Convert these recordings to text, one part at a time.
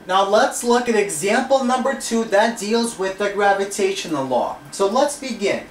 Now let's look at example number 2 that deals with the gravitational law. So let's begin.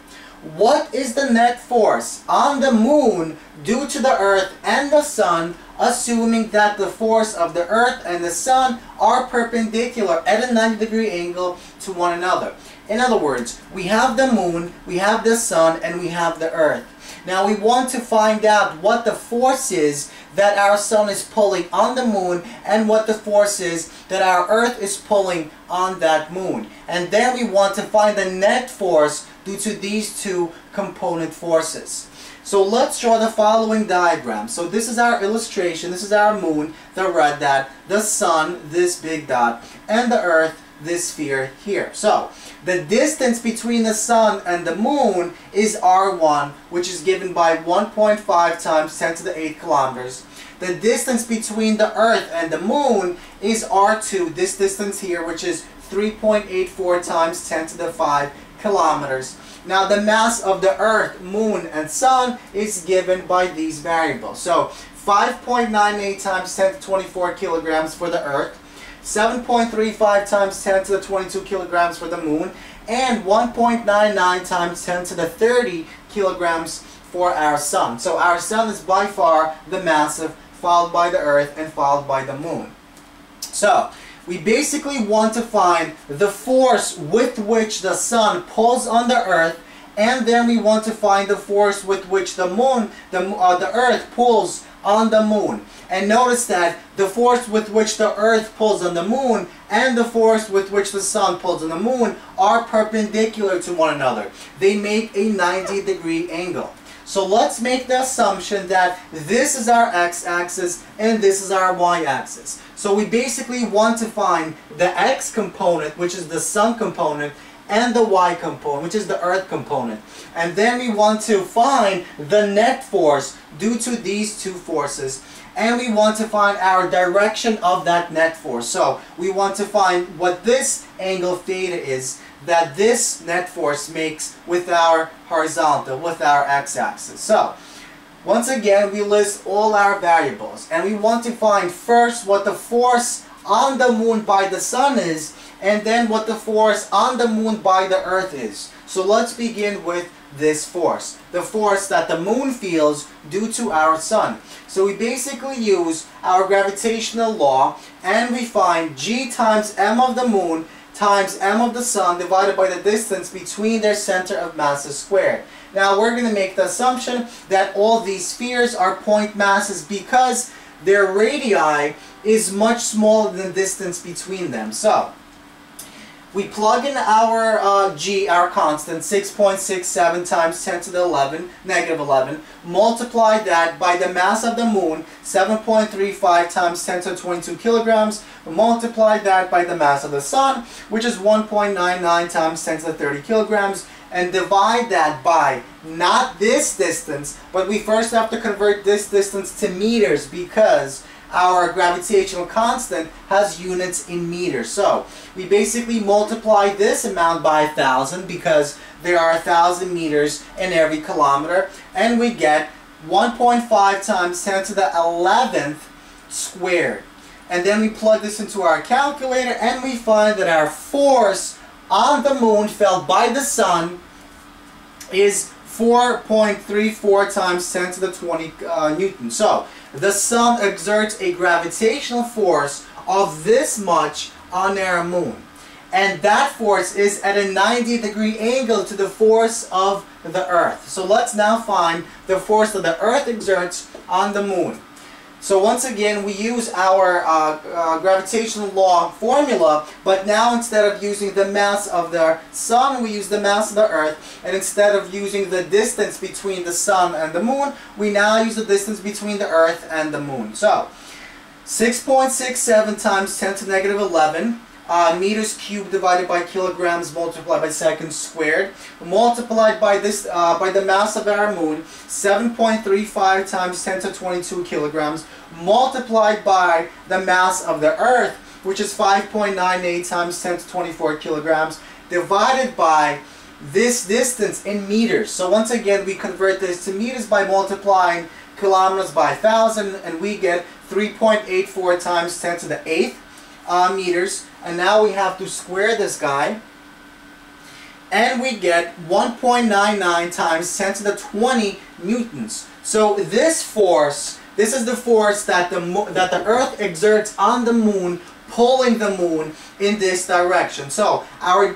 What is the net force on the moon due to the earth and the sun, assuming that the force of the earth and the sun are perpendicular at a 90-degree angle to one another? In other words, we have the moon, we have the sun, and we have the earth. Now we want to find out what the force is that our sun is pulling on the moon and what the force is that our earth is pulling on that moon. And then we want to find the net force due to these two component forces. So let's draw the following diagram. So this is our illustration. This is our moon, the red dot, the sun, this big dot, and the earth, this sphere here. So the distance between the sun and the moon is r1, which is given by 1.5 times 10 to the 8 kilometers. The distance between the earth and the moon is r2, this distance here, which is 3.84 times 10 to the 5 kilometers. Now the mass of the earth, moon, and sun is given by these variables. So 5.98 times 10 to the 24 kilograms for the earth, 7.35 times 10 to the 22 kilograms for the moon, and 1.99 times 10 to the 30 kilograms for our sun. So our sun is by far the massive, followed by the earth, and followed by the moon. So we basically want to find the force with which the sun pulls on the earth, and then we want to find the force with which the moon, the earth pulls on the moon. And notice that the force with which the earth pulls on the moon and the force with which the sun pulls on the moon are perpendicular to one another. They make a 90-degree angle. So let's make the assumption that this is our x-axis and this is our y-axis. So we basically want to find the x component, which is the sun component, and the y component, which is the earth component. And then we want to find the net force due to these two forces. And we want to find our direction of that net force. So we want to find what this angle theta is that this net force makes with our horizontal, with our x-axis. So once again, we list all our variables, and we want to find first what the force on the moon by the sun is, and then what the force on the moon by the earth is. So let's begin with this force, the force that the moon feels due to our sun. So we basically use our gravitational law, and we find g times m of the moon times m of the sun divided by the distance between their center of masses squared. Now we're going to make the assumption that all these spheres are point masses because their radii is much smaller than the distance between them. So we plug in our g, our constant, 6.67 times 10 to the 11, negative 11, multiply that by the mass of the moon, 7.35 times 10 to the 22 kilograms, multiply that by the mass of the sun, which is 1.99 times 10 to the 30 kilograms, and divide that by not this distance, but we first have to convert this distance to meters because our gravitational constant has units in meters. So we basically multiply this amount by 1,000 because there are 1,000 meters in every kilometer, and we get 1.5 times 10 to the 11th squared. And then we plug this into our calculator, and we find that our force on the moon felt by the sun is 4.34 times 10 to the 20 newtons. So the sun exerts a gravitational force of this much on our moon. And that force is at a 90-degree angle to the force of the earth. So let's now find the force that the earth exerts on the moon. So once again, we use our gravitational law formula, but now instead of using the mass of the sun, we use the mass of the earth, and instead of using the distance between the sun and the moon, we now use the distance between the earth and the moon. So 6.67 times 10 to the negative 11 meters cubed divided by kilograms multiplied by seconds squared, multiplied by this by the mass of our moon, 7.35 times 10 to 22 kilograms, multiplied by the mass of the earth, which is 5.98 times 10 to 24 kilograms, divided by this distance in meters. So once again, we convert this to meters by multiplying kilometers by 1,000, and we get 3.84 times 10 to the 8th meters. And now we have to square this guy. And we get 1.99 times 10 to the 20 newtons. So this force, this is the force that the Earth exerts on the moon, pulling the moon in this direction. So our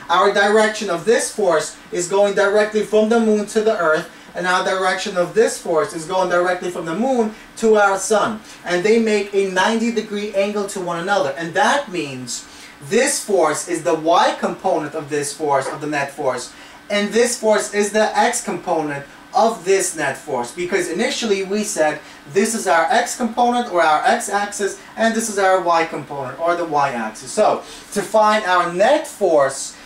our direction of this force is going directly from the moon to the Earth, and our direction of this force is going directly from the moon to our sun. And they make a 90-degree angle to one another. And that means this force is the y component of this force, of the net force, and this force is the x component of this net force, because initially we said this is our x component or our x-axis, and this is our y component or the y-axis. So to find our net force,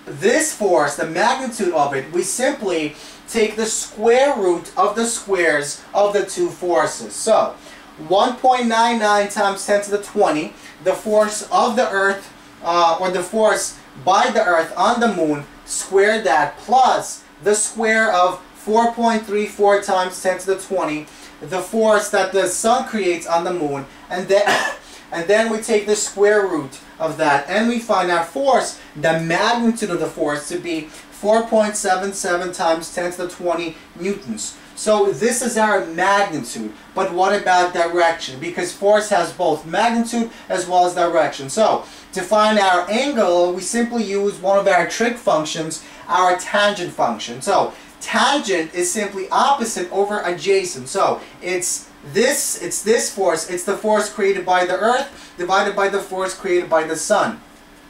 this force, the magnitude of it, we simply take the square root of the squares of the two forces. So 1.99 times 10 to the 20, the force of the Earth, or the force by the Earth on the moon, square that, plus the square of 4.34 times 10 to the 20, the force that the sun creates on the moon, and then we take the square root of that, and we find our force, the magnitude of the force, to be 4.77 times 10 to the 20 newtons. So this is our magnitude. But what about direction? Because force has both magnitude as well as direction. So to find our angle, we simply use one of our trig functions, our tangent function. So tangent is simply opposite over adjacent. So it's this force, it's the force created by the Earth divided by the force created by the sun.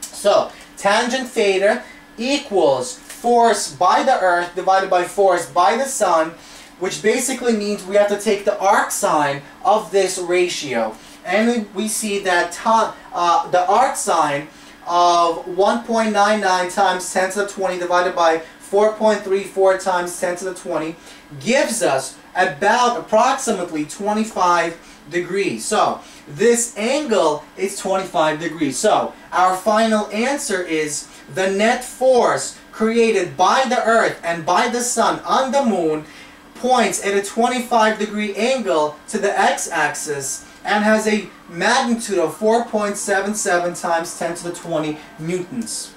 So tangent theta equals force by the Earth divided by force by the sun, which basically means we have to take the arc sine of this ratio. And we see that the arc sine of 1.99 times 10 to the 20 divided by 4.34 times 10 to the 20 gives us approximately 25 degrees. So this angle is 25 degrees. So our final answer is the net force created by the Earth and by the sun on the moon points at a 25-degree angle to the x-axis and has a magnitude of 4.77 times 10 to the 20 newtons.